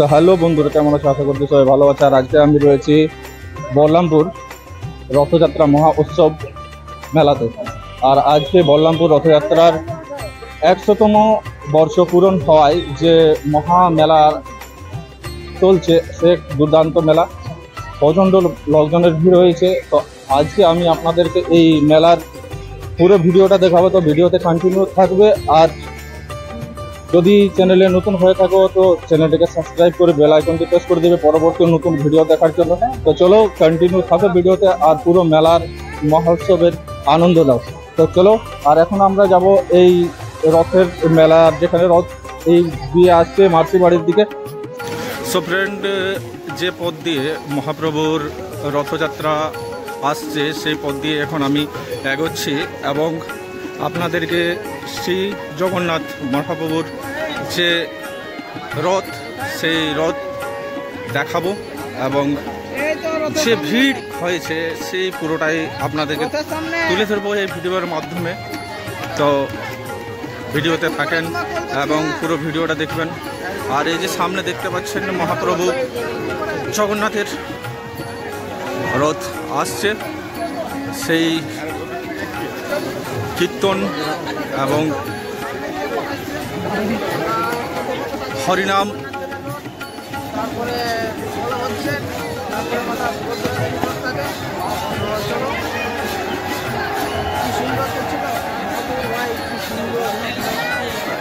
তো হ্যালো বন্ধুরা, কেমন আছো? আশা করছি সবাই ভালো আছে। আর আজকে আমি রয়েছি বলরামপুর রথযাত্রা মহা উৎসব মেলাতে। আর আজকে বলরামপুর রথযাত্রার 100তম বর্ষ পূরণ হওয়ায় যে মহা মেলা চলছে, সে দুর্দান্ত মেলা, প্রচণ্ড লোকজনের ভিড় হয়েছে। তো আজকে আমি আপনাদেরকে এই মেলার পুরো ভিডিওটা দেখাবো, তো ভিডিওতে কন্টিনিউ থাকবে। আর যদি চ্যানেলে নতুন হয়ে থাকো তো চ্যানেলটিকে সাবস্ক্রাইব করে বেল আইকনটি প্রেস করে দেবে পরবর্তী নতুন ভিডিও দেখার জন্য। তো চলো কন্টিনিউ থাকো ভিডিওতে, আর পুরো মেলার মহোৎসবের আনন্দ দাও। তো চলো, আর এখন আমরা যাব এই রথের মেলার, যেখানে রথ এই দিয়ে আসছে মার্সি বাড়ির দিকে। সো ফ্রেন্ড, যে পথ দিয়ে মহাপ্রভুর রথযাত্রা আসছে সেই পথ দিয়ে এখন আমি এগোচ্ছি এবং আপনাদেরকে শ্রী জগন্নাথ মহাপ্রভুর যে রথ, সেই রথ দেখাবো এবং যে ভিড় হয়েছে সেই পুরোটাই আপনাদেরকে তুলে ধরবো এই ভিডিওর মাধ্যমে। তো ভিডিওতে থাকেন এবং পুরো ভিডিওটা দেখবেন। আর এই যে সামনে দেখতে পাচ্ছেন মহাপ্রভু জগন্নাথের রথ আসছে, সেই কীর্তন এবং হরিনাম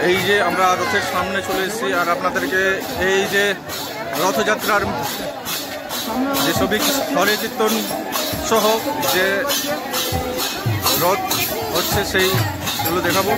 এই যে আমরা রথের সামনে চলে এসেছি। আর আপনাদেরকে এই যে রথযাত্রার যে ছবি হরে কীর্তন সহ যে রথ হচ্ছে সেইগুলো দেখাবো।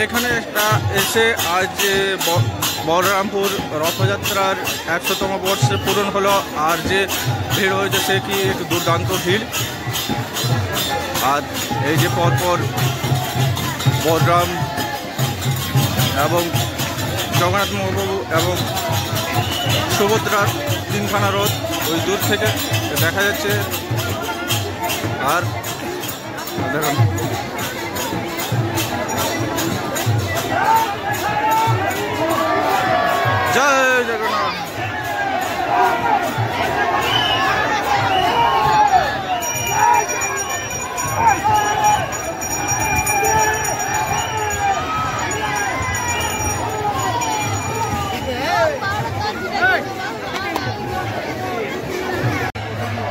এখানে একটা এসে আজ বলরামপুর রথযাত্রার 100তম বর্ষে পূরণ হলো। আর যে ভিড় হয়েছে সে কি এক দুর্দান্ত ভিড়। আর এই যে পরপর বলরাম এবং জগন্নাথ মহাপ্রভু এবং সুভদ্রার তিনখানা রথ ওই দূর থেকে দেখা যাচ্ছে। আর দেখুন জয় জগন্নাথ।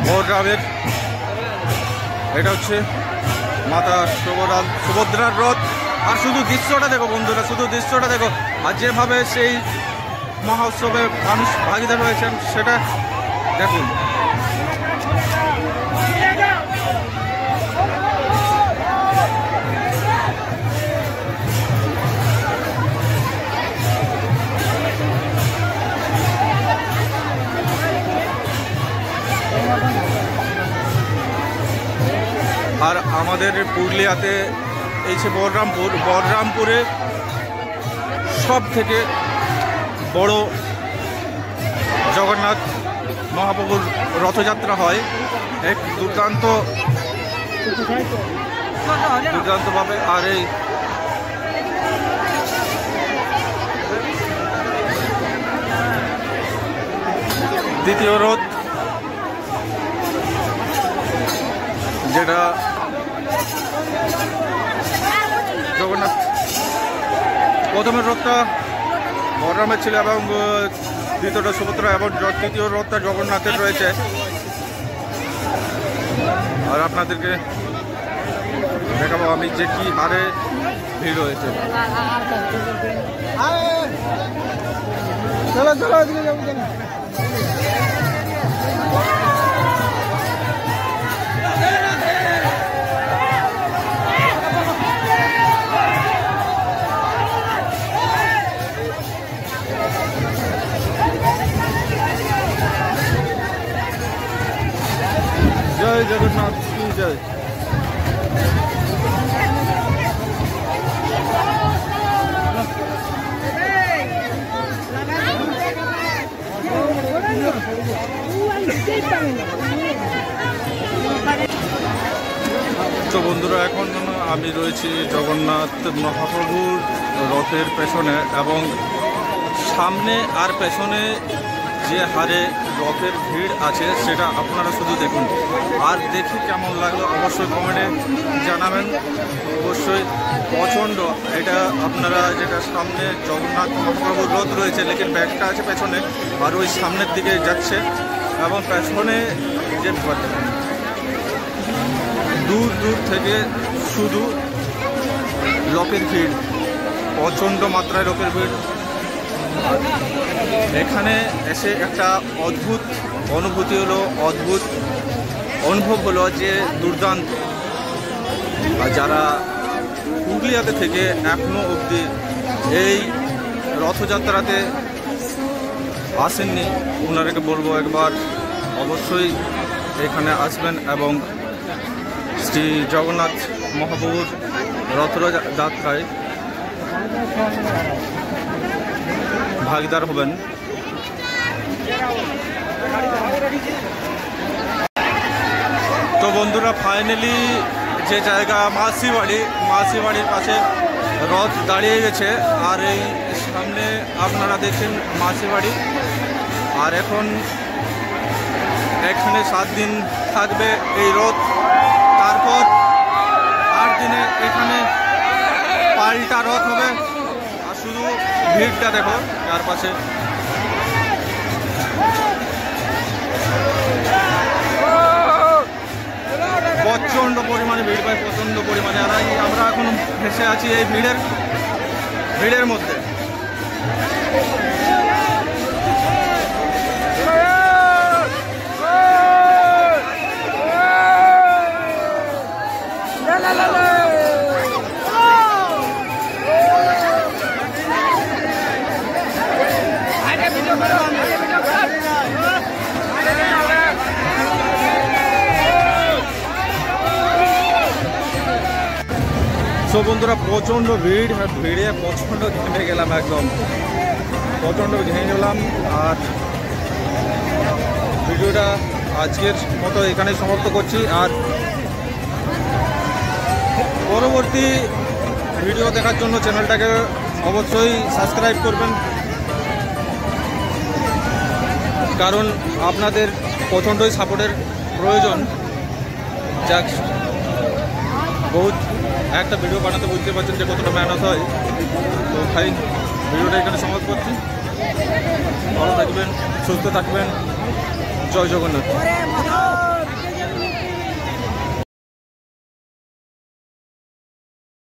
বলরামের এটা হচ্ছে মাতা সুভদ্রার রথ। আর শুধু দৃশ্যটা দেখো বন্ধুরা, শুধু দৃশ্যটা দেখো। আর যেভাবে সেই মহোৎসবে মানুষ ভাগিদার হয়েছেন সেটা দেখুন। আর আমাদের পুরুলিয়াতে এই যে বলরামপুরে সব থেকে বড় জগন্নাথ মহাপ্রভুর রথযাত্রা হয় এক দুর্দান্তভাবে। আর এই দ্বিতীয় রথ, যেটা জগন্নাথ, প্রথমের রথটা বলরামের ছিল এবং দ্বিতীয়টা সুভদ্রা এবং তৃতীয় রথটা জগন্নাথের রয়েছে। আর আপনাদেরকে দেখাবো আমি যে কি হারে ভিড় হয়েছে। চলো চলো ওদিকে যাবো চলো। জয় জগন্নাথ কি জয়। তো বন্ধুরা, এখন আমি রয়েছি জগন্নাথ মহাপ্রভুর রথের পেছনে, এবং সামনে আর পেছনে যে হারে রথের ভিড় আছে সেটা আপনারা শুধু দেখুন, আর দেখি কেমন লাগলো অবশ্যই কমেন্টে জানাবেন। অবশ্যই প্রচণ্ড, এটা আপনারা যেটা সামনে জগন্নাথ মহাপ্রভুর রথ রয়েছে, লেকিন ব্যাগটা আছে পেছনে, আর ওই সামনের দিকে যাচ্ছে, এবং পেছনে যে দূর দূর থেকে শুধু লোকের ভিড়, প্রচণ্ড মাত্রায় লোকের ভিড়। এখানে এসে একটা অদ্ভুত অনুভূতি হলো, অদ্ভুত অনুভব হলো যে দুর্দান্ত। যারা পুরুলিয়াতে থেকে এখনো অবধি এই রথযাত্রাতে আসেননি, ওনাদেরকে বলবো একবার অবশ্যই এখানে আসবেন এবং শ্রী জগন্নাথ মহাপ্রভুর রথযাত্রায় ভাগীদার হবেন। তো বন্ধুরা, ফাইনালি যে জায়গা মাসিবাড়ির পাশে রথ দাঁড়িয়ে গেছে, আর এই সামনে আপনারা দেখছেন মাসিবাড়ি। আর এখন এখানে 7 দিন থাকবে এই রথ, তারপর 8 দিনে এখানে পাল্টা রথ হবে। আর শুধু ভিড়টা দেখো চারপাশে, প্রচণ্ড পরিমাণে ভিড় পাই, প্রচণ্ড পরিমাণে। আর আমরা এখন ভেসে আছি এই ভিড়ের মধ্যে। তো বন্ধুরা, প্রচণ্ড ভিড়, আর ভিড়ে প্রচণ্ড ঘেমে গেলাম, একদম প্রচণ্ড ঘেমে গেলাম। আর ভিডিওটা আজকের মতো এখানেই সমাপ্ত করছি, আর পরবর্তী ভিডিও দেখার জন্য চ্যানেলটাকে অবশ্যই সাবস্ক্রাইব করবেন, কারণ আপনাদের প্রচণ্ডই সাপোর্টের প্রয়োজন। যাক, বহুত একটা ভিডিও বানাতে বুঝতে পারছেন যে কতটা মেহনত হয়। তো ভাই, ভিডিওটা এখানে সমাপ্ত করছি। ভালো থাকবেন, সুস্থ থাকবেন। জয় জগন্নাথ।